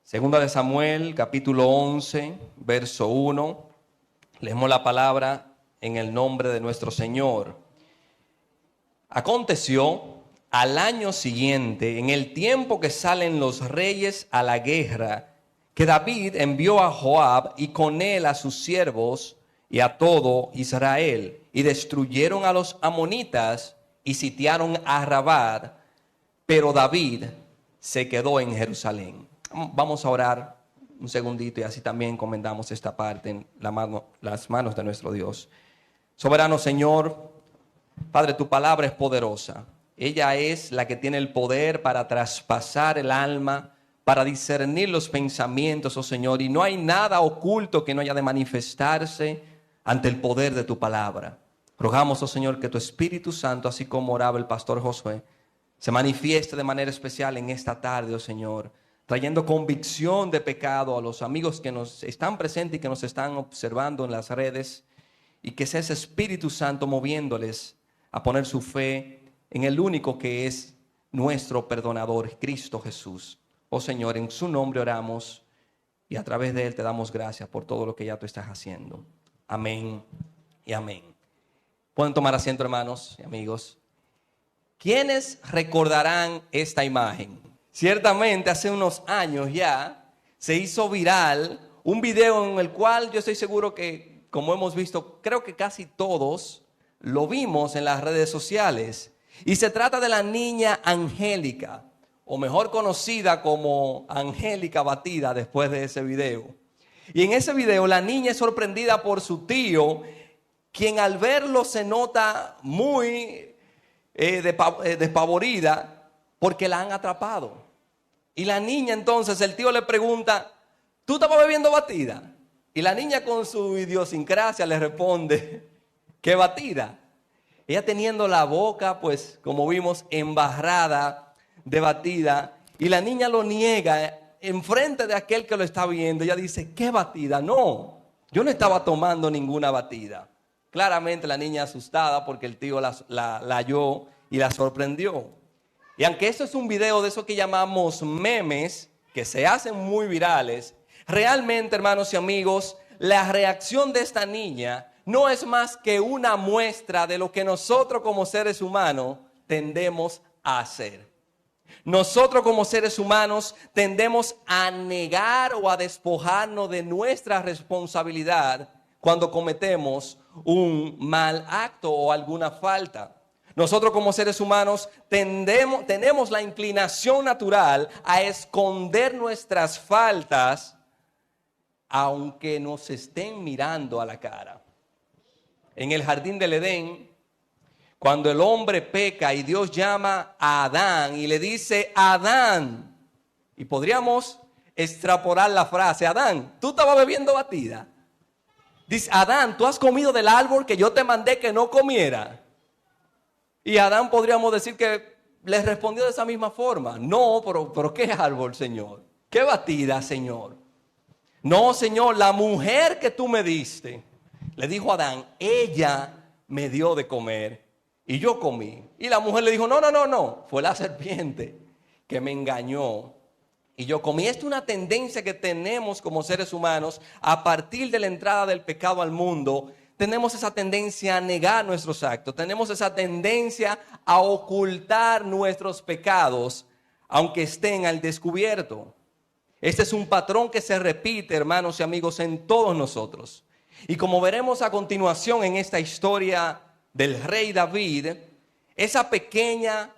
Segunda de Samuel, capítulo 11, verso 1. Leemos la palabra en el nombre de nuestro Señor. Aconteció al año siguiente, en el tiempo que salen los reyes a la guerra, que David envió a Joab y con él a sus siervos y a todo Israel, y destruyeron a los amonitas y sitiaron a Rabat, pero David se quedó en Jerusalén. Vamos a orar un segundito y así también encomendamos esta parte en las manos de nuestro Dios. Soberano Señor, Padre, tu palabra es poderosa. Ella es la que tiene el poder para traspasar el alma, para discernir los pensamientos, oh Señor. Y no hay nada oculto que no haya de manifestarse ante el poder de tu palabra. Rogamos, oh Señor, que tu Espíritu Santo, así como oraba el pastor Josué, se manifieste de manera especial en esta tarde, oh Señor, trayendo convicción de pecado a los amigos que nos están presentes y que nos están observando en las redes, y que sea ese Espíritu Santo moviéndoles a poner su fe en el único que es nuestro perdonador, Cristo Jesús. Oh Señor, en su nombre oramos y a través de él te damos gracias por todo lo que ya tú estás haciendo. Amén y amén. Pueden tomar asiento, hermanos y amigos. ¿Quiénes recordarán esta imagen? Ciertamente hace unos años ya se hizo viral un video en el cual yo estoy seguro que, como hemos visto, creo que casi todos lo vimos en las redes sociales. Y se trata de la niña Angélica, o mejor conocida como Angélica Batida después de ese video. Y en ese video la niña es sorprendida por su tío, quien al verlo se nota muy despavorida porque la han atrapado. Y la niña entonces, el tío le pregunta, ¿tú estabas bebiendo batida? Y la niña con su idiosincrasia le responde, ¿qué batida? Ella teniendo la boca, pues como vimos, embarrada de batida. Y la niña lo niega enfrente de aquel que lo está viendo. Ella dice, ¿qué batida? No, yo no estaba tomando ninguna batida. Claramente la niña asustada porque el tío la halló y la sorprendió. Y aunque esto es un video de eso que llamamos memes, que se hacen muy virales, realmente, hermanos y amigos, la reacción de esta niña no es más que una muestra de lo que nosotros como seres humanos tendemos a hacer. Nosotros como seres humanos tendemos a negar o a despojarnos de nuestra responsabilidad cuando cometemos un mal acto o alguna falta. Nosotros como seres humanos tenemos la inclinación natural a esconder nuestras faltas aunque nos estén mirando a la cara. En el jardín del Edén, cuando el hombre peca y Dios llama a Adán y le dice, Adán, y podríamos extrapolar la frase, Adán, ¿tú estabas bebiendo batida? Dice, Adán, ¿tú has comido del árbol que yo te mandé que no comiera? Y Adán podríamos decir que le respondió de esa misma forma. No, pero ¿qué árbol, Señor? ¿Qué batida, Señor? No, Señor, la mujer que tú me diste, le dijo a Adán, ella me dio de comer y yo comí. Y la mujer le dijo, no, fue la serpiente que me engañó y yo comí. Esta es una tendencia que tenemos como seres humanos a partir de la entrada del pecado al mundo. Tenemos esa tendencia a negar nuestros actos, tenemos esa tendencia a ocultar nuestros pecados, aunque estén al descubierto. Este es un patrón que se repite, hermanos y amigos, en todos nosotros. Y como veremos a continuación en esta historia del rey David, esa pequeña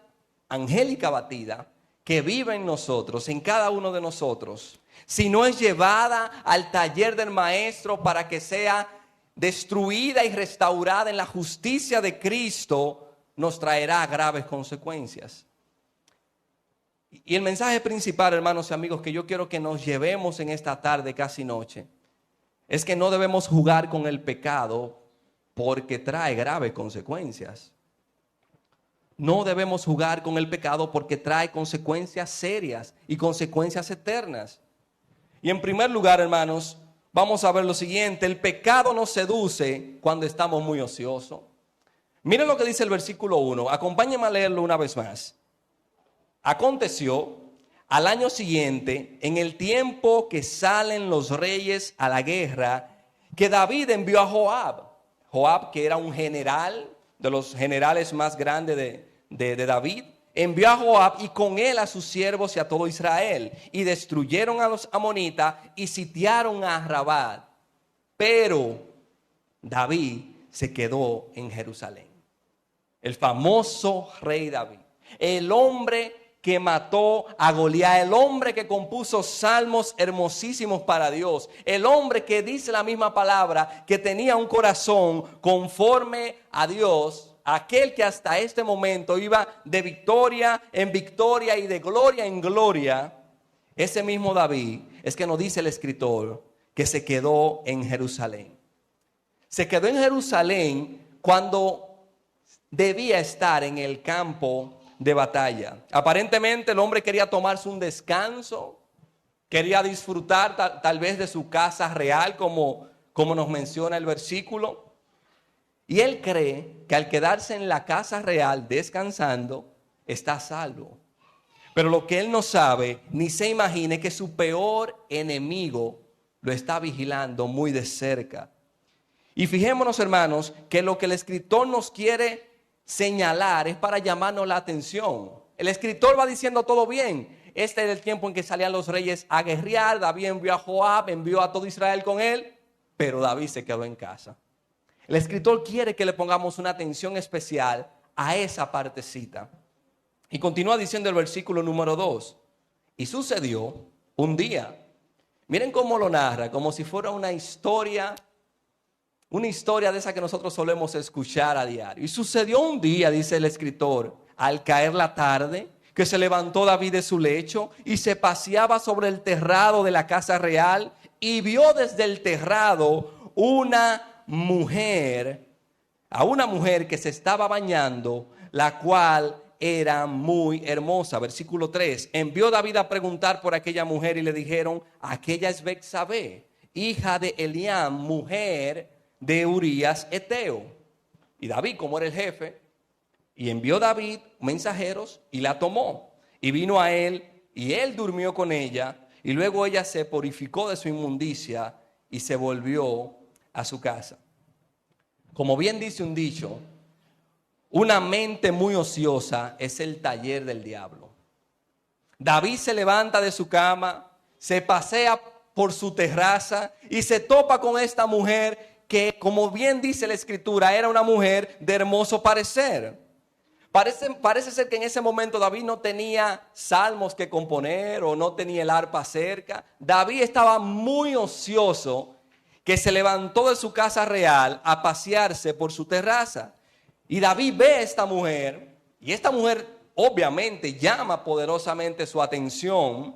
Angélica Batida que vive en nosotros, en cada uno de nosotros, si no es llevada al taller del maestro para que sea destruida y restaurada en la justicia de Cristo, nos traerá graves consecuencias. Y el mensaje principal, hermanos y amigos, que yo quiero que nos llevemos en esta tarde, casi noche, es que no debemos jugar con el pecado porque trae graves consecuencias. No debemos jugar con el pecado porque trae consecuencias serias y consecuencias eternas. Y en primer lugar, hermanos, vamos a ver lo siguiente. El pecado nos seduce cuando estamos muy ociosos. Miren lo que dice el versículo 1. Acompáñenme a leerlo una vez más. Aconteció al año siguiente, en el tiempo que salen los reyes a la guerra, que David envió a Joab. Joab, que era un general, de los generales más grandes de David, envió a Joab y con él a sus siervos y a todo Israel. Y destruyeron a los amonitas y sitiaron a Rabat. Pero David se quedó en Jerusalén. El famoso rey David. El hombre que mató a Goliat, el hombre que compuso salmos hermosísimos para Dios, el hombre que dice la misma palabra, que tenía un corazón conforme a Dios, aquel que hasta este momento iba de victoria en victoria y de gloria en gloria. Ese mismo David es que nos dice el escritor que se quedó en Jerusalén. Se quedó en Jerusalén cuando debía estar en el campo de batalla. Aparentemente el hombre quería tomarse un descanso, quería disfrutar tal vez de su casa real, como nos menciona el versículo. Y él cree que al quedarse en la casa real descansando, está a salvo. Pero lo que él no sabe, ni se imagine, que su peor enemigo lo está vigilando muy de cerca. Y fijémonos, hermanos, que lo que el escritor nos quiere señalar es para llamarnos la atención. El escritor va diciendo todo bien. Este era el tiempo en que salían los reyes a guerrear. David envió a Joab, envió a todo Israel con él, pero David se quedó en casa. El escritor quiere que le pongamos una atención especial a esa partecita. Y continúa diciendo el versículo número 2. Y sucedió un día. Miren cómo lo narra, como si fuera una historia de esa que nosotros solemos escuchar a diario. Y sucedió un día, dice el escritor, al caer la tarde, que se levantó David de su lecho y se paseaba sobre el terrado de la casa real y vio desde el terrado a una mujer que se estaba bañando, la cual era muy hermosa. Versículo 3. Envió David a preguntar por aquella mujer y le dijeron: aquella es Betsabé, hija de Eliam, mujer de Urías Eteo. Y David, como era el jefe, y envió David mensajeros y la tomó. Y vino a él y él durmió con ella. Y luego ella se purificó de su inmundicia y se volvió a su casa. Como bien dice un dicho, una mente muy ociosa es el taller del diablo. David se levanta de su cama, se pasea por su terraza y se topa con esta mujer que, como bien dice la escritura, era una mujer de hermoso parecer. Parece ser que en ese momento David no tenía salmos que componer o no tenía el arpa cerca. David estaba muy ocioso, que se levantó de su casa real a pasearse por su terraza. Y David ve a esta mujer, y esta mujer obviamente llama poderosamente su atención,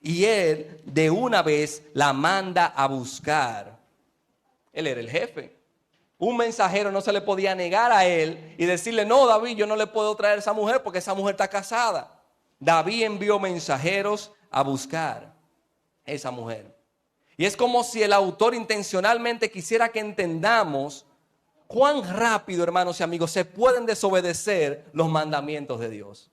y él de una vez la manda a buscar. Él era el jefe. Un mensajero no se le podía negar a él y decirle: no, David, yo no le puedo traer a esa mujer porque esa mujer está casada. David envió mensajeros a buscar a esa mujer. Y es como si el autor intencionalmente quisiera que entendamos cuán rápido, hermanos y amigos, se pueden desobedecer los mandamientos de Dios.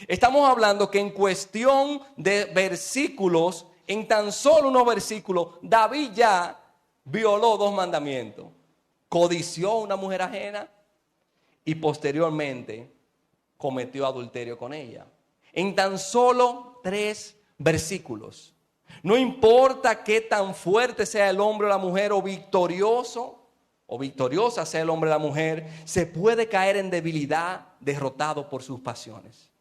Estamos hablando que en cuestión de versículos, en tan solo unos versículos, David ya violó 2 mandamientos. Codició a una mujer ajena y posteriormente cometió adulterio con ella. En tan solo 3 versículos. No importa qué tan fuerte sea el hombre o la mujer, o victorioso o victoriosa sea el hombre o la mujer, se puede caer en debilidad, derrotado por sus pasiones.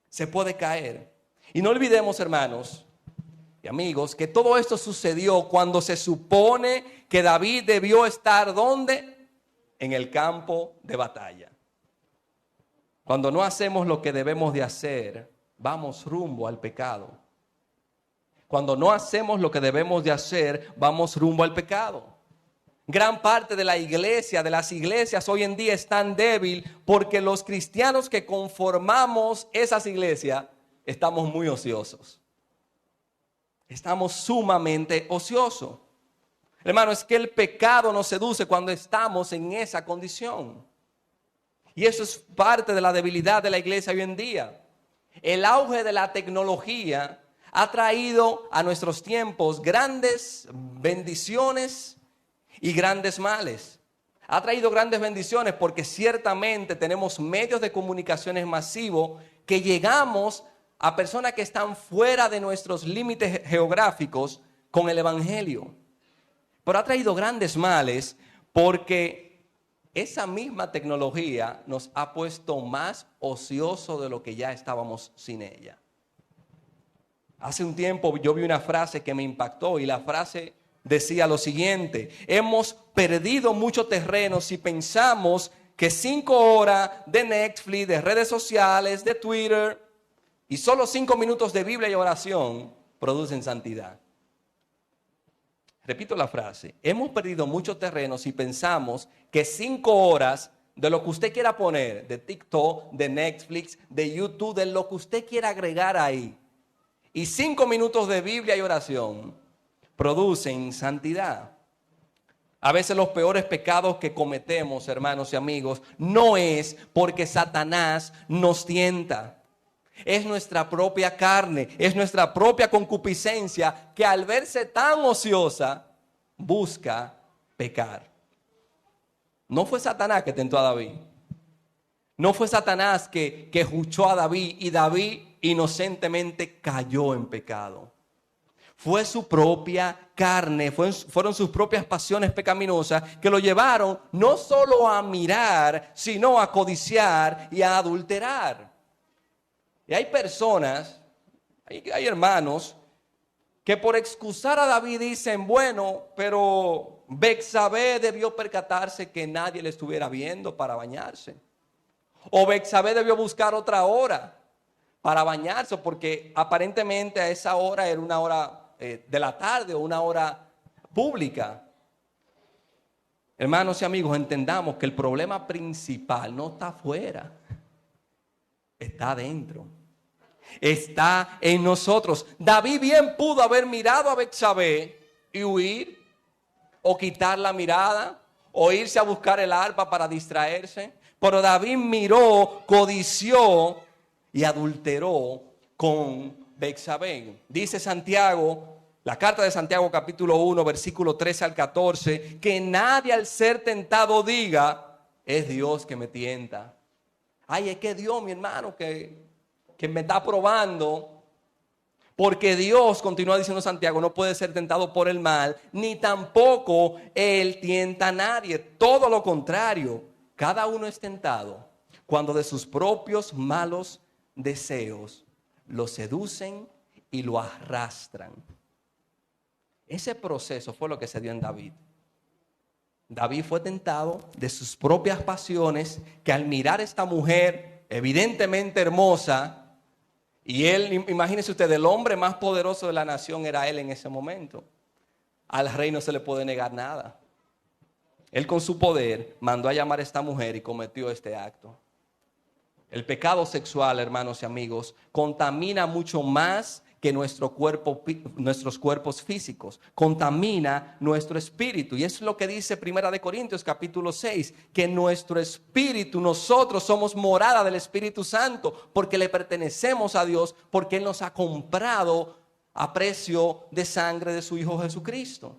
Se puede caer. Y no olvidemos, hermanos y amigos, que todo esto sucedió cuando se supone que David debió estar ¿dónde? En el campo de batalla. Cuando no hacemos lo que debemos de hacer, vamos rumbo al pecado. Cuando no hacemos lo que debemos de hacer, vamos rumbo al pecado. Gran parte de la iglesia, de las iglesias hoy en día están débiles porque los cristianos que conformamos esas iglesias estamos muy ociosos. Estamos sumamente ociosos. Hermano, es que el pecado nos seduce cuando estamos en esa condición. Y eso es parte de la debilidad de la iglesia hoy en día. El auge de la tecnología ha traído a nuestros tiempos grandes bendiciones y grandes males. Ha traído grandes bendiciones porque ciertamente tenemos medios de comunicaciones masivos que llegamos a personas que están fuera de nuestros límites geográficos con el evangelio. Pero ha traído grandes males porque esa misma tecnología nos ha puesto más ociosos de lo que ya estábamos sin ella. Hace un tiempo yo vi una frase que me impactó y la frase decía lo siguiente: hemos perdido mucho terreno si pensamos que 5 horas de Netflix, de redes sociales, de Twitter y solo 5 minutos de Biblia y oración producen santidad. Repito la frase: hemos perdido mucho terreno si pensamos que 5 horas de lo que usted quiera poner, de TikTok, de Netflix, de YouTube, de lo que usted quiera agregar ahí, y 5 minutos de Biblia y oración producen santidad. A veces los peores pecados que cometemos, hermanos y amigos, no es porque Satanás nos tienta. Es nuestra propia carne, es nuestra propia concupiscencia que al verse tan ociosa busca pecar. No fue Satanás que tentó a David. No fue Satanás que juchó a David y David inocentemente cayó en pecado. Fue su propia carne, fueron sus propias pasiones pecaminosas que lo llevaron no solo a mirar, sino a codiciar y a adulterar. Y hay personas, hay hermanos que por excusar a David dicen: bueno, pero Betsabé debió percatarse que nadie le estuviera viendo para bañarse. O Betsabé debió buscar otra hora para bañarse, porque aparentemente a esa hora era una hora de la tarde o una hora pública. Hermanos y amigos, entendamos que el problema principal no está afuera, está adentro. Está en nosotros. David bien pudo haber mirado a Betsabé y huir, o quitar la mirada, o irse a buscar el arpa para distraerse. Pero David miró, codició y adulteró con Betsabé. Dice Santiago, la carta de Santiago capítulo 1, versículo 13 al 14, que nadie al ser tentado diga: es Dios que me tienta. Ay, es que Dios, mi hermano, que me está probando. Porque Dios, continúa diciendo Santiago, no puede ser tentado por el mal, ni tampoco Él tienta a nadie. Todo lo contrario, cada uno es tentado cuando de sus propios malos deseos lo seducen y lo arrastran. Ese proceso fue lo que se dio en David. David fue tentado de sus propias pasiones, que al mirar a esta mujer evidentemente hermosa, y él, imagínese usted, el hombre más poderoso de la nación era él en ese momento. Al rey no se le puede negar nada. Él con su poder mandó a llamar a esta mujer y cometió este acto. El pecado sexual, hermanos y amigos, contamina mucho más que nuestros cuerpos físicos. Contamina nuestro espíritu. Y es lo que dice 1 Corintios capítulo 6, que nuestro espíritu, nosotros somos morada del Espíritu Santo, porque le pertenecemos a Dios, porque Él nos ha comprado a precio de sangre de su Hijo Jesucristo.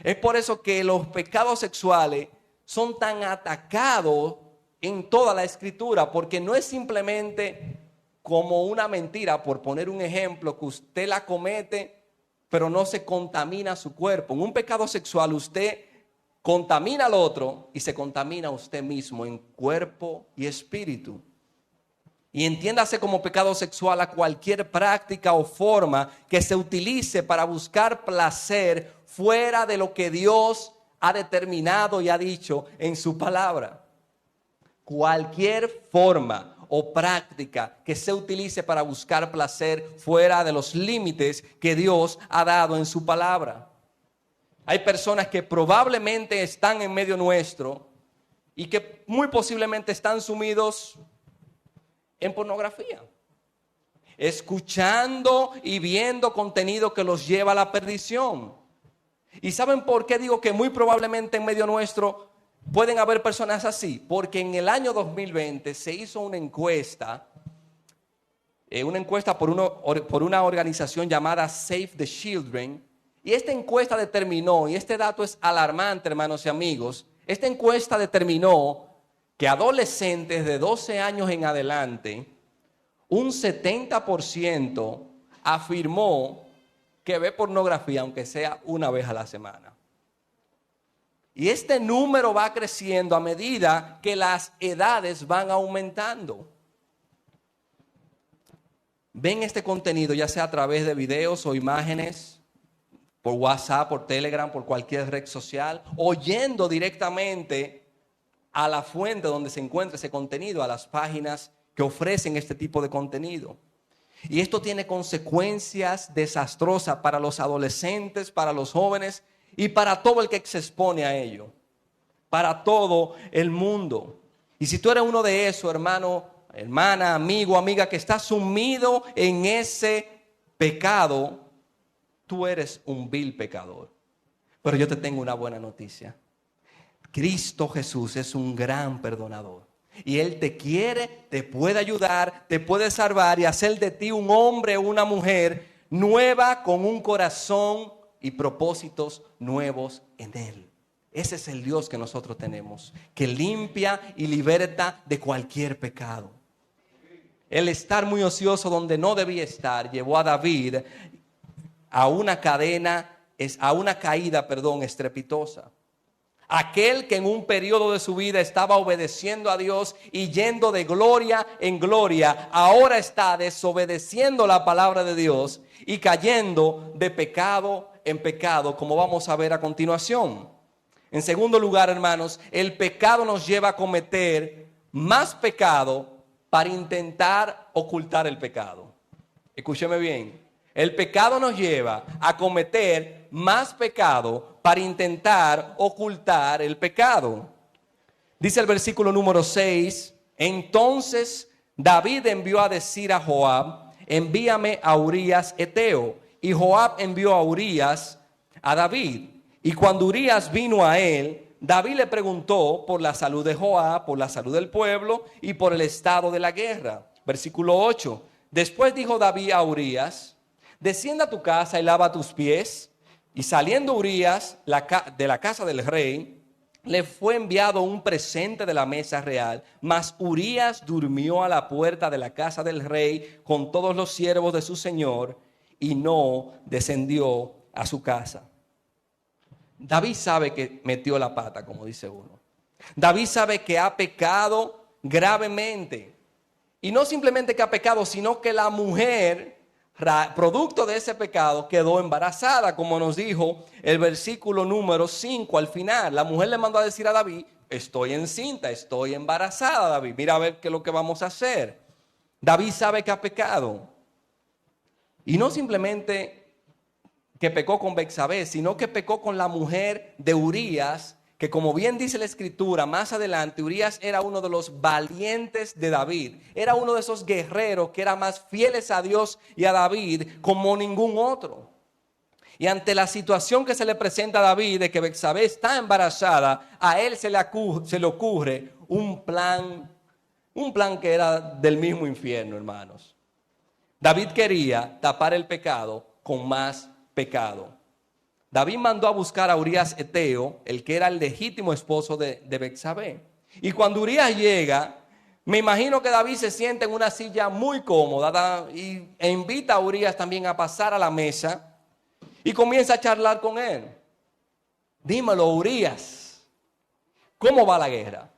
Es por eso que los pecados sexuales son tan atacados en toda la Escritura, porque no es simplemente como una mentira, por poner un ejemplo, que usted la comete, pero no se contamina su cuerpo. En un pecado sexual usted contamina al otro y se contamina a usted mismo en cuerpo y espíritu. Y entiéndase como pecado sexual a cualquier práctica o forma que se utilice para buscar placer fuera de lo que Dios ha determinado y ha dicho en su palabra. Cualquier forma o práctica que se utilice para buscar placer fuera de los límites que Dios ha dado en su palabra. Hay personas que probablemente están en medio nuestro y que muy posiblemente están sumidos en pornografía, escuchando y viendo contenido que los lleva a la perdición. ¿Y saben por qué digo que muy probablemente en medio nuestro pueden haber personas así? Porque en el año 2020 se hizo una encuesta una encuesta por una organización llamada Save the Children. Y esta encuesta determinó, y este dato es alarmante, hermanos y amigos, esta encuesta determinó que adolescentes de 12 años en adelante, un 70% afirmó que ve pornografía, aunque sea una vez a la semana. Y este número va creciendo a medida que las edades van aumentando. Ven este contenido, ya sea a través de videos o imágenes, por WhatsApp, por Telegram, por cualquier red social, o yendo directamente a la fuente donde se encuentra ese contenido, a las páginas que ofrecen este tipo de contenido. Y esto tiene consecuencias desastrosas para los adolescentes, para los jóvenes y para todo el que se expone a ello, para todo el mundo. Y si tú eres uno de esos, hermano, hermana, amigo, amiga, que está sumido en ese pecado, tú eres un vil pecador. Pero yo te tengo una buena noticia. Cristo Jesús es un gran perdonador. Y Él te quiere, te puede ayudar, te puede salvar y hacer de ti un hombre o una mujer nueva con un corazón y propósitos nuevos en Él. Ese es el Dios que nosotros tenemos, que limpia y liberta de cualquier pecado. El estar muy ocioso donde no debía estar llevó a David a una caída estrepitosa. Aquel que en un periodo de su vida estaba obedeciendo a Dios y yendo de gloria en gloria, ahora está desobedeciendo la palabra de Dios y cayendo de pecado en pecado, como vamos a ver a continuación. En segundo lugar, hermanos, el pecado nos lleva a cometer más pecado para intentar ocultar el pecado. Escúcheme bien. El pecado nos lleva a cometer más pecado para intentar ocultar el pecado. Dice el versículo número 6, entonces David envió a decir a Joab, envíame a Urías Eteo. Y Joab envió a Urías a David. Y cuando Urías vino a él, David le preguntó por la salud de Joab, por la salud del pueblo y por el estado de la guerra. Versículo 8, después dijo David a Urías, descienda a tu casa y lava tus pies. Y saliendo Urías de la casa del rey, le fue enviado un presente de la mesa real. Mas Urías durmió a la puerta de la casa del rey con todos los siervos de su señor y no descendió a su casa. David sabe que metió la pata, como dice uno. David sabe que ha pecado gravemente. Y no simplemente que ha pecado, sino que la mujer, producto de ese pecado, quedó embarazada, como nos dijo el versículo número 5 al final. La mujer le mandó a decir a David, estoy encinta, estoy embarazada, David, mira a ver qué es lo que vamos a hacer. David sabe que ha pecado. Y no simplemente que pecó con Betsabé, sino que pecó con la mujer de Urías, que como bien dice la escritura, más adelante Urías era uno de los valientes de David. Era uno de esos guerreros que eran más fieles a Dios y a David como ningún otro. Y ante la situación que se le presenta a David de que Betsabé está embarazada, a él se le ocurre un plan que era del mismo infierno, hermanos. David quería tapar el pecado con más pecado. David mandó a buscar a Urías Eteo, el que era el legítimo esposo de Betsabé. Y cuando Urías llega, me imagino que David se sienta en una silla muy cómoda e invita a Urías también a pasar a la mesa y comienza a charlar con él. Dímelo, Urías, ¿cómo va la guerra?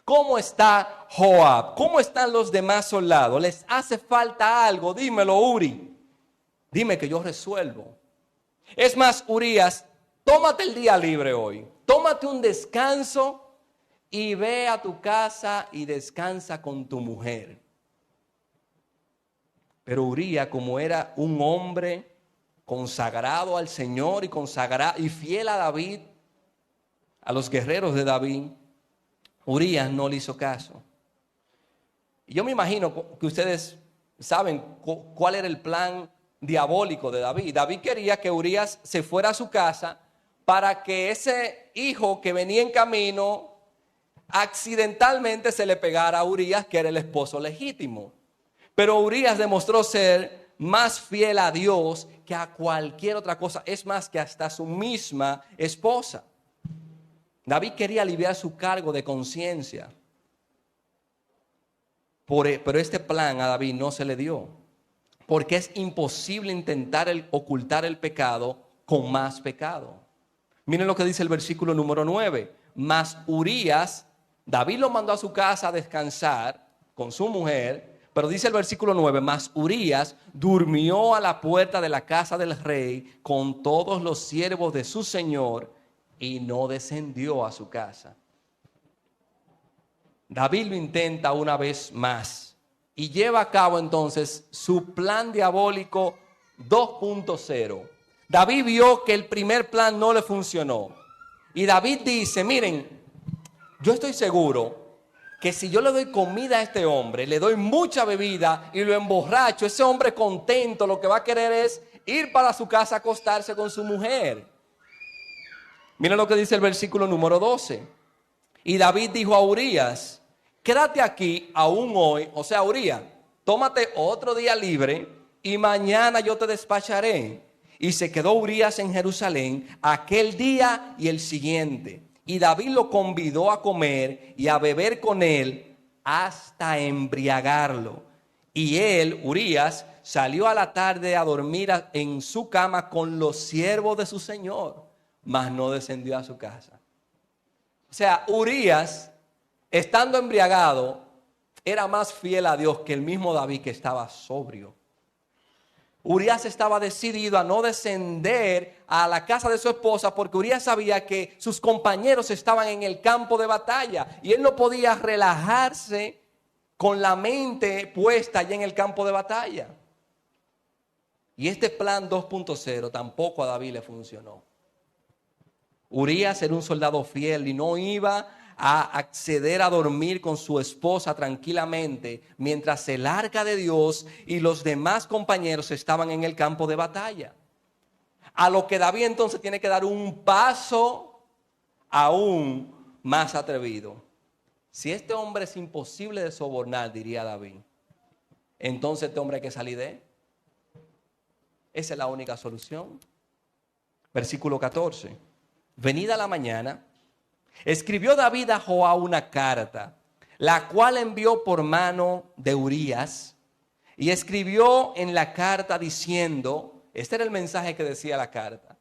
¿Cómo está Joab? ¿Cómo están los demás soldados? ¿Les hace falta algo? Dímelo, Uri. Dime que yo resuelvo. Es más, Urías, tómate el día libre hoy. Tómate un descanso y ve a tu casa y descansa con tu mujer. Pero Urías, como era un hombre consagrado al Señor y fiel a David, a los guerreros de David, Urías no le hizo caso. Y yo me imagino que ustedes saben cuál era el plan diabólico de David. David quería que Urías se fuera a su casa para que ese hijo que venía en camino accidentalmente se le pegara a Urías, que era el esposo legítimo. Pero Urías demostró ser más fiel a Dios que a cualquier otra cosa. Es más, que hasta su misma esposa. David quería aliviar su cargo de conciencia. Pero este plan a David no se le dio. Porque es imposible intentar ocultar el pecado con más pecado. Miren lo que dice el versículo número 9. Mas Urías, David lo mandó a su casa a descansar con su mujer. Pero dice el versículo 9, mas Urías durmió a la puerta de la casa del rey con todos los siervos de su señor y no descendió a su casa. David lo intenta una vez más y lleva a cabo entonces su plan diabólico 2.0. David vio que el primer plan no le funcionó. Y David dice, miren, yo estoy seguro que si yo le doy comida a este hombre, le doy mucha bebida y lo emborracho, ese hombre contento lo que va a querer es ir para su casa a acostarse con su mujer. Miren lo que dice el versículo número 12. Y David dijo a Urías, quédate aquí aún hoy, o sea, Urías, tómate otro día libre y mañana yo te despacharé. Y se quedó Urías en Jerusalén aquel día y el siguiente. Y David lo convidó a comer y a beber con él hasta embriagarlo. Y él, Urías, salió a la tarde a dormir en su cama con los siervos de su señor, mas no descendió a su casa. O sea, Urías, estando embriagado, era más fiel a Dios que el mismo David, que estaba sobrio. Urías estaba decidido a no descender a la casa de su esposa porque Urías sabía que sus compañeros estaban en el campo de batalla y él no podía relajarse con la mente puesta allá en el campo de batalla. Y este plan 2.0 tampoco a David le funcionó. Urías era un soldado fiel y no iba a acceder a dormir con su esposa tranquilamente mientras el arca de Dios y los demás compañeros estaban en el campo de batalla. A lo que David entonces tiene que dar un paso aún más atrevido. Si este hombre es imposible de sobornar, diría David, entonces este hombre hay que salir de él. Esa es la única solución. Versículo 14. Venida la mañana, escribió David a Joab una carta, la cual envió por mano de Urías, y escribió en la carta diciendo, este era el mensaje que decía la carta: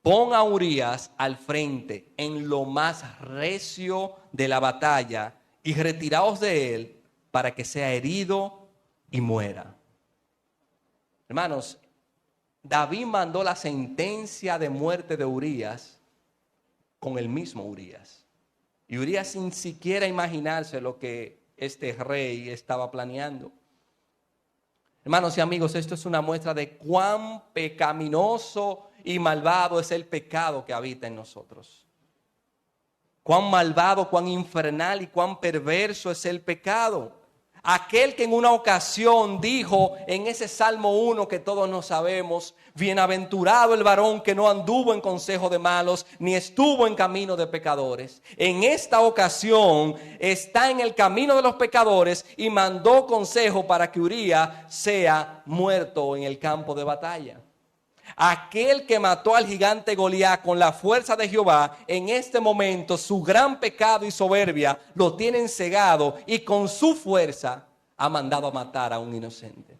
pon a Urías al frente en lo más recio de la batalla y retiraos de él para que sea herido y muera. Hermanos, David mandó la sentencia de muerte de Urías con el mismo Urías. Y Urías sin siquiera imaginarse lo que este rey estaba planeando. Hermanos y amigos, esto es una muestra de cuán pecaminoso y malvado es el pecado que habita en nosotros. Cuán malvado, cuán infernal y cuán perverso es el pecado. Aquel que en una ocasión dijo en ese Salmo 1 que todos nos sabemos: bienaventurado el varón que no anduvo en consejo de malos, ni estuvo en camino de pecadores. En esta ocasión está en el camino de los pecadores y mandó consejo para que Urías sea muerto en el campo de batalla. Aquel que mató al gigante Goliat con la fuerza de Jehová, en este momento su gran pecado y soberbia lo tienen cegado y con su fuerza ha mandado a matar a un inocente.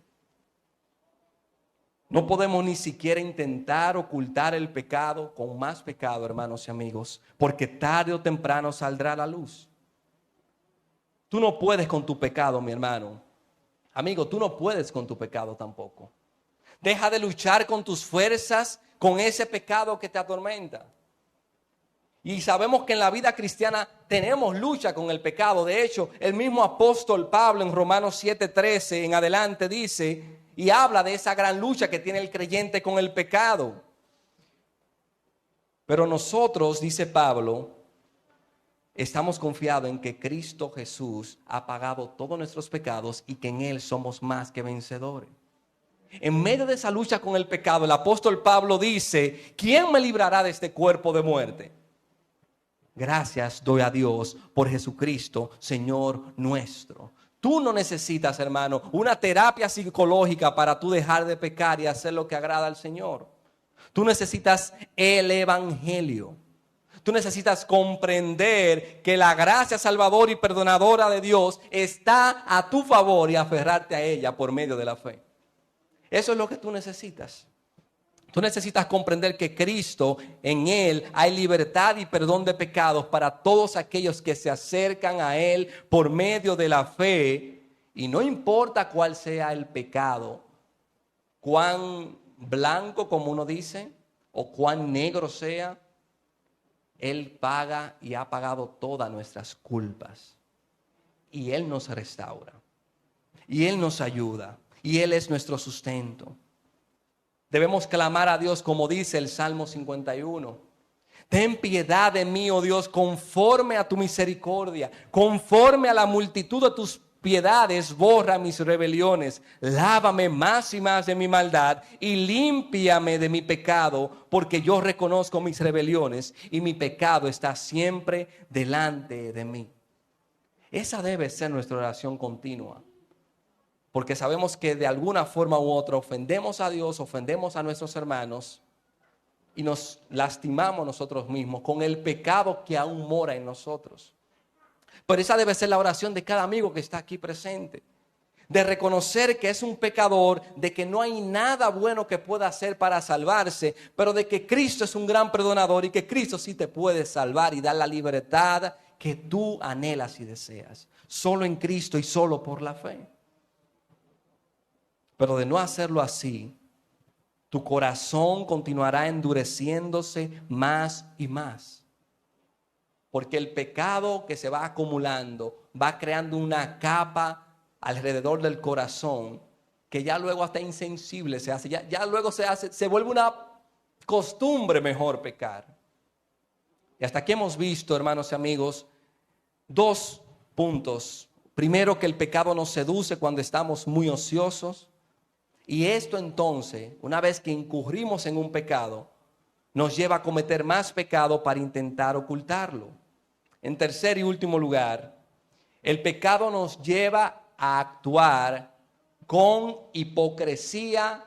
No podemos ni siquiera intentar ocultar el pecado con más pecado, hermanos y amigos, porque tarde o temprano saldrá a la luz. Tú no puedes con tu pecado, mi hermano. Amigo, tú no puedes con tu pecado tampoco. Deja de luchar con tus fuerzas, con ese pecado que te atormenta. Y sabemos que en la vida cristiana tenemos lucha con el pecado. De hecho, el mismo apóstol Pablo en Romanos 7:13 en adelante dice y habla de esa gran lucha que tiene el creyente con el pecado. Pero nosotros, dice Pablo, estamos confiados en que Cristo Jesús ha pagado todos nuestros pecados y que en Él somos más que vencedores. En medio de esa lucha con el pecado, el apóstol Pablo dice: ¿quién me librará de este cuerpo de muerte? Gracias doy a Dios por Jesucristo, Señor nuestro. Tú no necesitas, hermano, una terapia psicológica para tú dejar de pecar y hacer lo que agrada al Señor. Tú necesitas el evangelio. Tú necesitas comprender que la gracia salvadora y perdonadora de Dios está a tu favor y aferrarte a ella por medio de la fe. Eso es lo que tú necesitas. Tú necesitas comprender que Cristo, en Él hay libertad y perdón de pecados para todos aquellos que se acercan a Él por medio de la fe. Y no importa cuál sea el pecado, cuán blanco, como uno dice, o cuán negro sea, Él paga y ha pagado todas nuestras culpas. Y Él nos restaura. Y Él nos ayuda. Y Él es nuestro sustento. Debemos clamar a Dios como dice el Salmo 51. Ten piedad de mí, oh Dios, conforme a tu misericordia, conforme a la multitud de tus piedades, borra mis rebeliones. Lávame más y más de mi maldad y límpiame de mi pecado, porque yo reconozco mis rebeliones y mi pecado está siempre delante de mí. Esa debe ser nuestra oración continua. Porque sabemos que de alguna forma u otra ofendemos a Dios, ofendemos a nuestros hermanos y nos lastimamos nosotros mismos con el pecado que aún mora en nosotros. Pero esa debe ser la oración de cada amigo que está aquí presente. De reconocer que es un pecador, de que no hay nada bueno que pueda hacer para salvarse, pero de que Cristo es un gran perdonador y que Cristo sí te puede salvar y dar la libertad que tú anhelas y deseas. Solo en Cristo y solo por la fe. Pero de no hacerlo así, tu corazón continuará endureciéndose más y más. Porque el pecado que se va acumulando va creando una capa alrededor del corazón que ya luego hasta insensible se hace. Ya luego se vuelve una costumbre mejor pecar. Y hasta aquí hemos visto, hermanos y amigos, dos puntos. Primero, que el pecado nos seduce cuando estamos muy ociosos. Y esto entonces, una vez que incurrimos en un pecado, nos lleva a cometer más pecado para intentar ocultarlo. En tercer y último lugar, el pecado nos lleva a actuar con hipocresía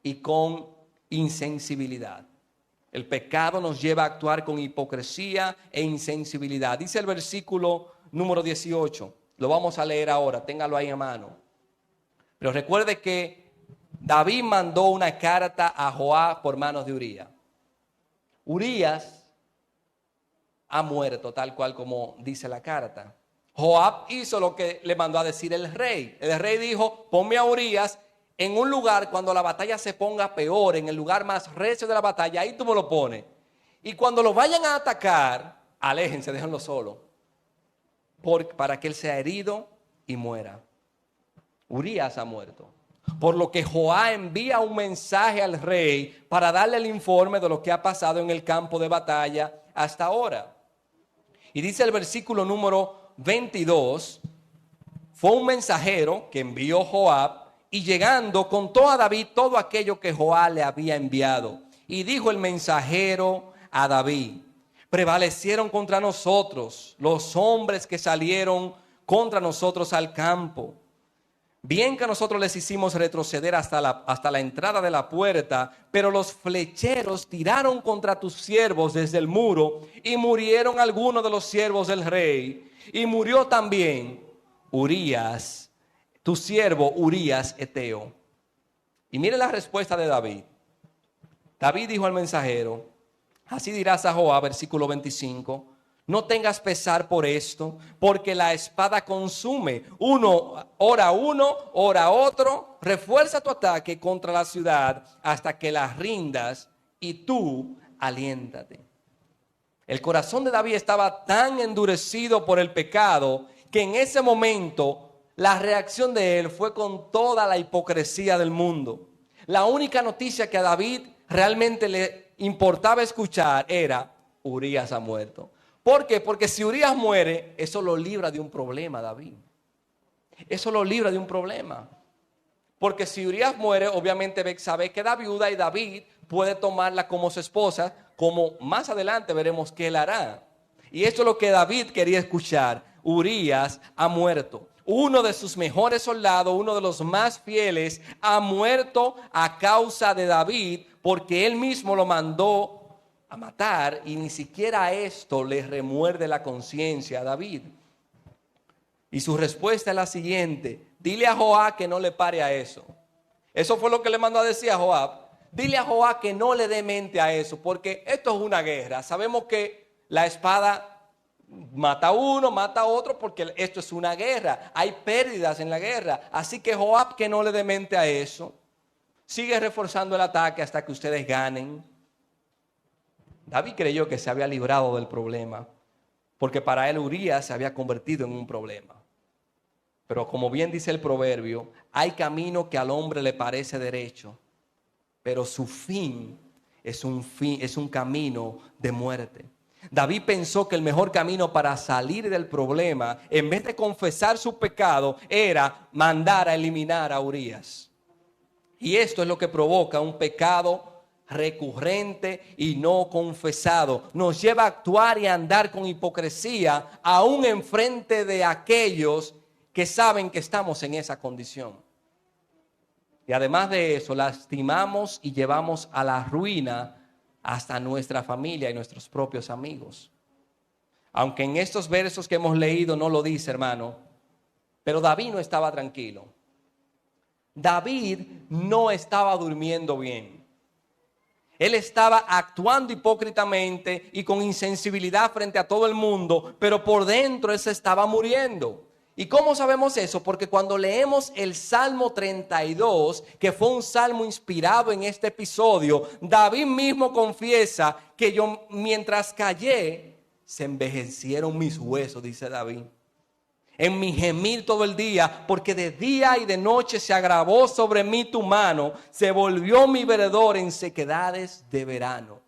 y con insensibilidad. El pecado nos lleva a actuar con hipocresía e insensibilidad. Dice el versículo número 18. Lo vamos a leer ahora, téngalo ahí a mano. Pero recuerde que David mandó una carta a Joab por manos de Urías. Urías ha muerto, tal cual como dice la carta. Joab hizo lo que le mandó a decir el rey. El rey dijo: ponme a Urías en un lugar cuando la batalla se ponga peor, en el lugar más recio de la batalla, ahí tú me lo pones. Y cuando lo vayan a atacar, aléjense, déjenlo solo, para que él sea herido y muera. Urías ha muerto. Por lo que Joab envía un mensaje al rey para darle el informe de lo que ha pasado en el campo de batalla hasta ahora. Y dice el versículo número 22, fue un mensajero que envió Joab y llegando contó a David todo aquello que Joab le había enviado. Y dijo el mensajero a David: prevalecieron contra nosotros los hombres que salieron contra nosotros al campo. Bien que nosotros les hicimos retroceder hasta la entrada de la puerta, pero los flecheros tiraron contra tus siervos desde el muro y murieron algunos de los siervos del rey. Y murió también Urías, tu siervo Urías Eteo. Y mire la respuesta de David. David dijo al mensajero: así dirás a Joab, versículo 25, no tengas pesar por esto, porque la espada consume. Ora uno, ora otro. Refuerza tu ataque contra la ciudad hasta que la rindas y tú aliéntate. El corazón de David estaba tan endurecido por el pecado que en ese momento la reacción de él fue con toda la hipocresía del mundo. La única noticia que a David realmente le importaba escuchar era: Urías ha muerto. ¿Por qué? Porque si Urías muere, eso lo libra de un problema, David. Eso lo libra de un problema. Porque si Urías muere, obviamente Betsabé queda viuda y David puede tomarla como su esposa, como más adelante veremos que él hará. Y esto es lo que David quería escuchar: Urías ha muerto. uno de sus mejores soldados, uno de los más fieles, ha muerto a causa de David porque él mismo lo mandó a matar y ni siquiera esto le remuerde la conciencia a David. Y su respuesta es la siguiente: dile a Joab que no le pare a eso. Eso fue lo que le mandó a decir a Joab. Dile a Joab que no le dé mente a eso, porque esto es una guerra. Sabemos que la espada mata a uno, mata a otro, porque esto es una guerra. Hay pérdidas en la guerra. Así que Joab que no le dé mente a eso. Sigue reforzando el ataque hasta que ustedes ganen. David creyó que se había librado del problema, porque para él Urías se había convertido en un problema. Pero como bien dice el proverbio, hay camino que al hombre le parece derecho, pero su fin es un camino de muerte. David pensó que el mejor camino para salir del problema, en vez de confesar su pecado, era mandar a eliminar a Urías. Y esto es lo que provoca un pecado recurrente y no confesado. Nos lleva a actuar y a andar con hipocresía, aún enfrente de aquellos que saben que estamos en esa condición. Y además de eso, lastimamos y llevamos a la ruina hasta nuestra familia y nuestros propios amigos. Aunque en estos versos que hemos leído no lo dice, hermano, pero David no estaba tranquilo. David no estaba durmiendo bien. Él estaba actuando hipócritamente y con insensibilidad frente a todo el mundo, pero por dentro él se estaba muriendo. ¿Y cómo sabemos eso? Porque cuando leemos el Salmo 32, que fue un salmo inspirado en este episodio, David mismo confiesa que yo mientras callé, se envejecieron mis huesos, dice David. En mi gemir todo el día, porque de día y de noche se agravó sobre mí tu mano, se volvió mi veredor en sequedades de verano.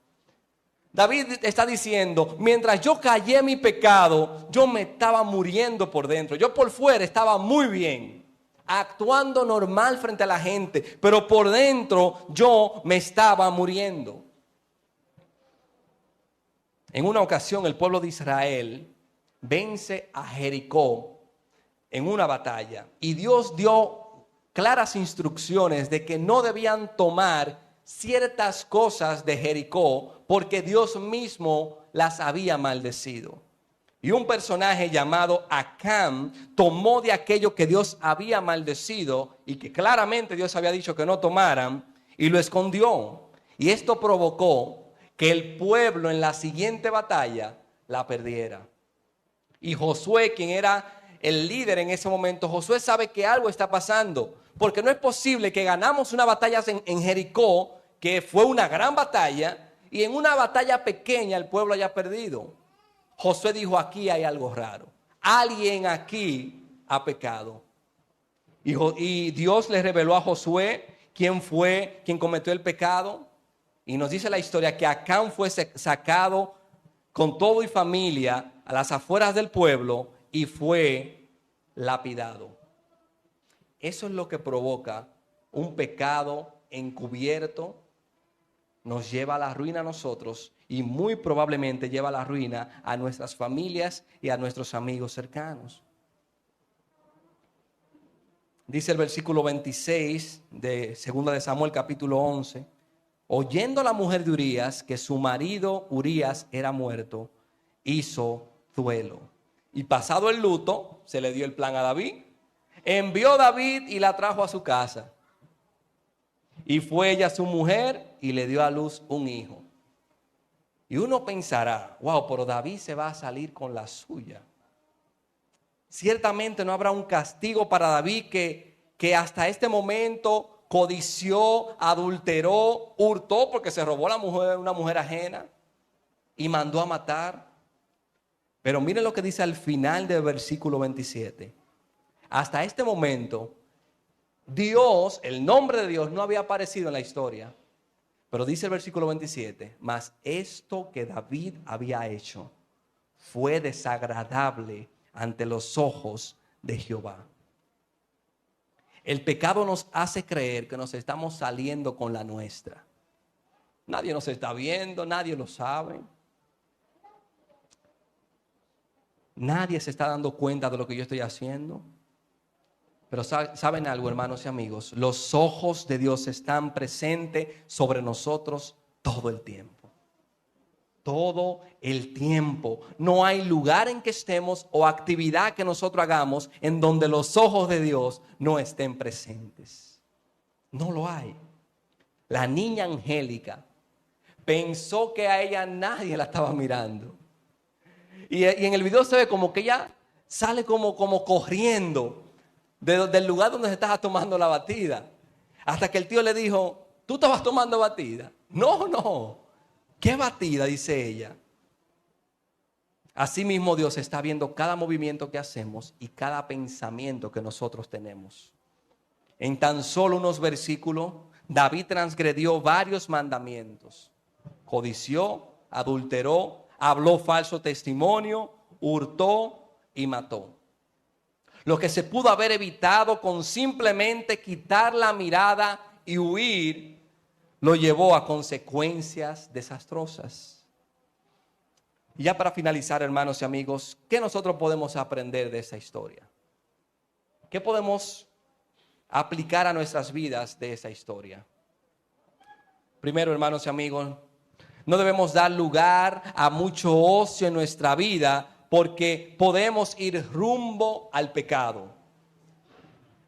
David está diciendo, mientras yo callé mi pecado, yo me estaba muriendo por dentro. Yo por fuera estaba muy bien, actuando normal frente a la gente, pero por dentro yo me estaba muriendo. En una ocasión el pueblo de Israel vence a Jericó en una batalla y Dios dio claras instrucciones de que no debían tomar ciertas cosas de Jericó porque Dios mismo las había maldecido. Y un personaje llamado Acán tomó de aquello que Dios había maldecido y que claramente Dios había dicho que no tomaran y lo escondió. Y esto provocó que el pueblo en la siguiente batalla la perdiera. Y Josué, quien era el líder en ese momento, Josué sabe que algo está pasando, porque no es posible que ganamos una batalla en Jericó, que fue una gran batalla, y en una batalla pequeña el pueblo haya perdido. Josué dijo, aquí hay algo raro, alguien aquí ha pecado. Y Dios le reveló a Josué quién fue quien cometió el pecado, y nos dice la historia que Acán fue sacado con todo y familia a las afueras del pueblo y fue lapidado. Eso es lo que provoca un pecado encubierto, nos lleva a la ruina a nosotros y muy probablemente lleva a la ruina a nuestras familias y a nuestros amigos cercanos. Dice el versículo 26 de 2 de Samuel capítulo 11, oyendo la mujer de Urías que su marido Urías era muerto, hizo duelo. Y pasado el luto, se le dio el plan a David. Envió David y la trajo a su casa. Y fue ella su mujer y le dio a luz un hijo. Y uno pensará, wow, pero David se va a salir con la suya. Ciertamente no habrá un castigo para David que hasta este momento codició, adulteró, hurtó porque se robó una mujer ajena y mandó a matar. Pero miren lo que dice al final del versículo 27. Hasta este momento, Dios, el nombre de Dios no había aparecido en la historia. Pero dice el versículo 27, mas esto que David había hecho fue desagradable ante los ojos de Jehová. El pecado nos hace creer que nos estamos saliendo con la nuestra. Nadie nos está viendo, nadie lo sabe. Nadie se está dando cuenta de lo que yo estoy haciendo. Pero ¿saben algo, hermanos y amigos? Los ojos de Dios están presentes sobre nosotros todo el tiempo. Todo el tiempo. No hay lugar en que estemos o actividad que nosotros hagamos en donde los ojos de Dios no estén presentes. No lo hay. La niña Angélica pensó que a ella nadie la estaba mirando. Y en el video se ve como que ella sale como corriendo del lugar donde se estaba tomando la batida. Hasta que el tío le dijo, ¿tú estabas tomando batida? No. ¿Qué batida? Dice ella. Asimismo Dios está viendo cada movimiento que hacemos y cada pensamiento que nosotros tenemos. En tan solo unos versículos, David transgredió varios mandamientos. Codició, adulteró, habló falso testimonio, hurtó y mató. Lo que se pudo haber evitado con simplemente quitar la mirada y huir, lo llevó a consecuencias desastrosas. Y ya para finalizar, hermanos y amigos, ¿qué nosotros podemos aprender de esa historia? ¿Qué podemos aplicar a nuestras vidas de esa historia? Primero, hermanos y amigos, no debemos dar lugar a mucho ocio en nuestra vida porque podemos ir rumbo al pecado.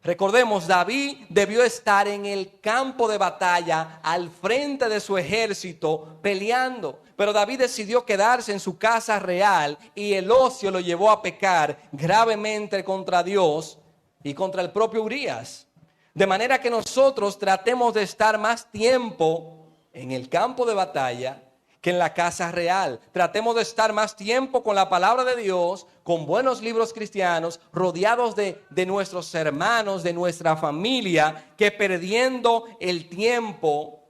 Recordemos, David debió estar en el campo de batalla al frente de su ejército peleando. Pero David decidió quedarse en su casa real y el ocio lo llevó a pecar gravemente contra Dios y contra el propio Urías. De manera que nosotros tratemos de estar más tiempo en el campo de batalla que en la casa real. Tratemos de estar más tiempo con la palabra de Dios, con buenos libros cristianos, rodeados de nuestros hermanos, de nuestra familia, que perdiendo el tiempo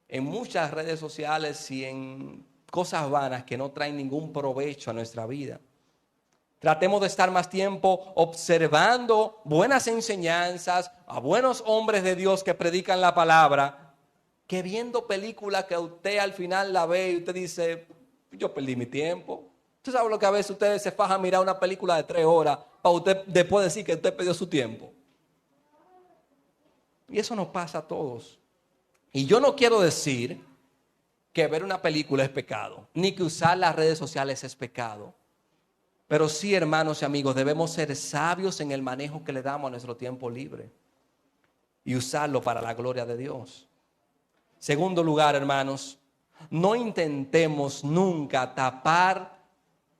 en muchas redes sociales y en cosas vanas que no traen ningún provecho a nuestra vida. Tratemos de estar más tiempo observando buenas enseñanzas, a buenos hombres de Dios que predican la palabra, que viendo películas que usted al final la ve y usted dice, yo perdí mi tiempo. Usted sabe lo que a veces ustedes se fajan a mirar una película de 3 horas para usted después decir que usted perdió su tiempo. Y eso nos pasa a todos. Y yo no quiero decir que ver una película es pecado, ni que usar las redes sociales es pecado. Pero sí, hermanos y amigos, debemos ser sabios en el manejo que le damos a nuestro tiempo libre y usarlo para la gloria de Dios. Segundo lugar, hermanos, no intentemos nunca tapar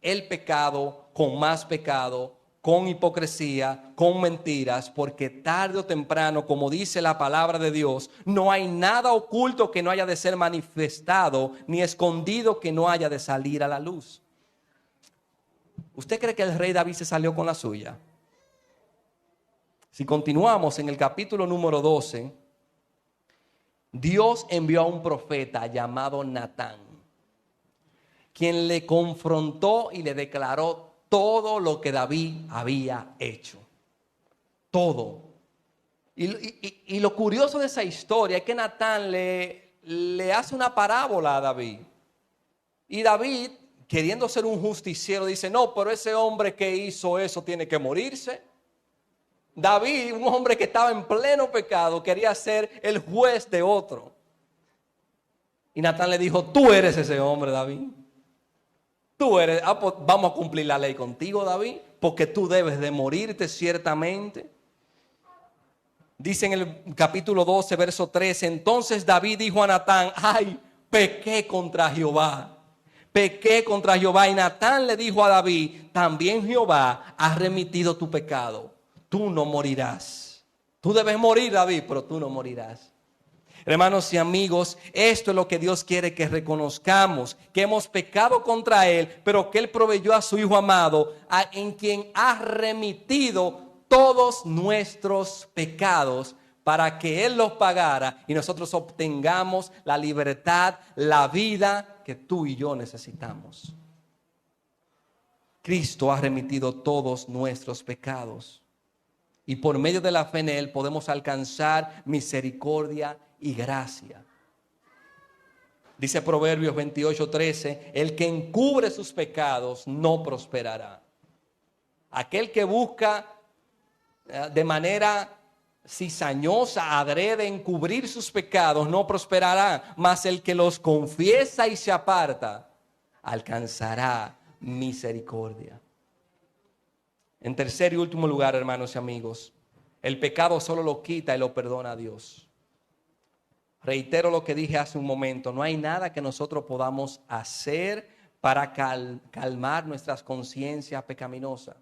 el pecado con más pecado, con hipocresía, con mentiras, porque tarde o temprano, como dice la palabra de Dios, no hay nada oculto que no haya de ser manifestado, ni escondido que no haya de salir a la luz. ¿Usted cree que el rey David se salió con la suya? Si continuamos en el capítulo número 12, Dios envió a un profeta llamado Natán, quien le confrontó y le declaró todo lo que David había hecho. Todo. Y lo curioso de esa historia es que Natán le hace una parábola a David. Y David, queriendo ser un justiciero, dice, no, pero ese hombre que hizo eso tiene que morirse. David, un hombre que estaba en pleno pecado, quería ser el juez de otro. Y Natán le dijo, tú eres ese hombre, David. Tú eres, pues vamos a cumplir la ley contigo, David, porque tú debes de morirte ciertamente. Dice en el capítulo 12, verso 13, entonces David dijo a Natán, ay, pequé contra Jehová. Pequé contra Jehová. Y Natán le dijo a David, también Jehová ha remitido tu pecado. Tú no morirás. Tú debes morir, David, pero tú no morirás. Hermanos y amigos, esto es lo que Dios quiere que reconozcamos, que hemos pecado contra Él, pero que Él proveyó a su Hijo amado, en quien ha remitido todos nuestros pecados para que Él los pagara y nosotros obtengamos la libertad, la vida que tú y yo necesitamos. Cristo ha remitido todos nuestros pecados. Y por medio de la fe en Él podemos alcanzar misericordia y gracia. Dice Proverbios 28:13, el que encubre sus pecados no prosperará. Aquel que busca de manera cizañosa, adrede encubrir sus pecados, no prosperará, mas el que los confiesa y se aparta, alcanzará misericordia. En tercer y último lugar, hermanos y amigos, el pecado solo lo quita y lo perdona Dios. Reitero lo que dije hace un momento, no hay nada que nosotros podamos hacer para calmar nuestras conciencias pecaminosas.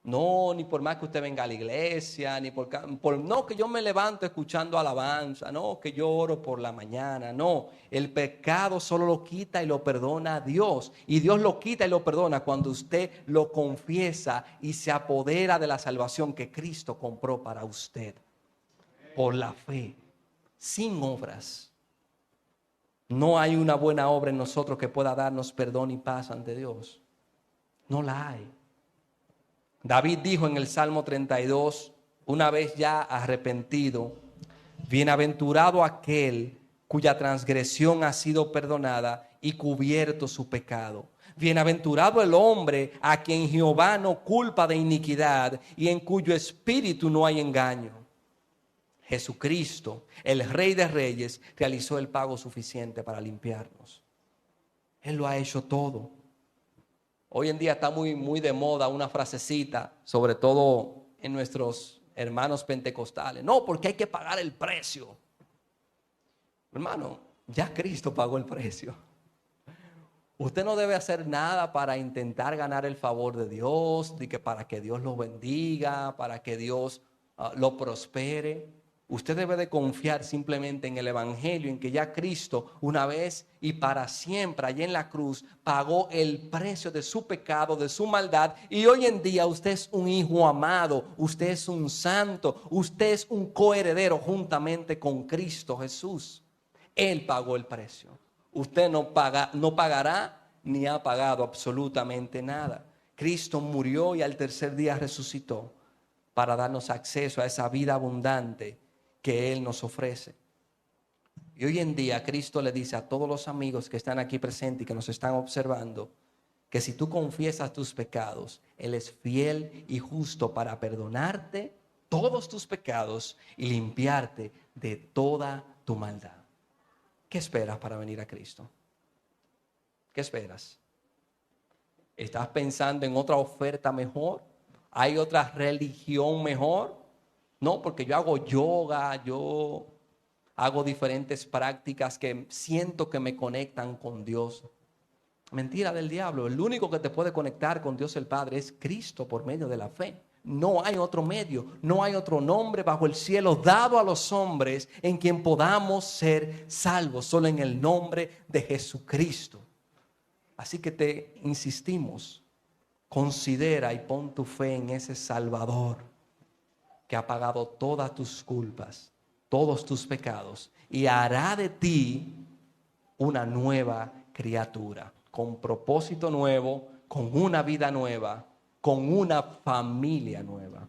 No, ni por más que usted venga a la iglesia, ni no que yo me levanto escuchando alabanza, no que yo oro por la mañana, no. El pecado solo lo quita y lo perdona Dios. Y Dios lo quita y lo perdona cuando usted lo confiesa y se apodera de la salvación que Cristo compró para usted. Por la fe, sin obras. No hay una buena obra en nosotros que pueda darnos perdón y paz ante Dios. No la hay. David dijo en el Salmo 32, una vez ya arrepentido, bienaventurado aquel cuya transgresión ha sido perdonada y cubierto su pecado. Bienaventurado el hombre a quien Jehová no culpa de iniquidad y en cuyo espíritu no hay engaño. Jesucristo, el Rey de Reyes, realizó el pago suficiente para limpiarnos. Él lo ha hecho todo. Hoy en día está muy de moda una frasecita, sobre todo en nuestros hermanos pentecostales. No, porque hay que pagar el precio. Hermano, ya Cristo pagó el precio. Usted no debe hacer nada para intentar ganar el favor de Dios, ni que para que Dios lo bendiga, para que Dios lo prospere. Usted debe de confiar simplemente en el Evangelio, en que ya Cristo una vez y para siempre allá en la cruz pagó el precio de su pecado, de su maldad. Y hoy en día usted es un hijo amado, usted es un santo, usted es un coheredero juntamente con Cristo Jesús. Él pagó el precio. Usted no pagará ni ha pagado absolutamente nada. Cristo murió y al tercer día resucitó para darnos acceso a esa vida abundante que Él nos ofrece. Y hoy en día Cristo le dice a todos los amigos que están aquí presentes y que nos están observando, que si tú confiesas tus pecados, Él es fiel y justo para perdonarte todos tus pecados y limpiarte de toda tu maldad. ¿Qué esperas para venir a Cristo? ¿Qué esperas? ¿Estás pensando en otra oferta mejor? ¿Hay otra religión mejor? No, porque yo hago yoga, yo hago diferentes prácticas que siento que me conectan con Dios. Mentira del diablo. El único que te puede conectar con Dios el Padre es Cristo por medio de la fe. No hay otro medio, no hay otro nombre bajo el cielo dado a los hombres en quien podamos ser salvos, solo en el nombre de Jesucristo. Así que te insistimos, considera y pon tu fe en ese Salvador que ha pagado todas tus culpas, todos tus pecados, y hará de ti una nueva criatura, con propósito nuevo, con una vida nueva, con una familia nueva.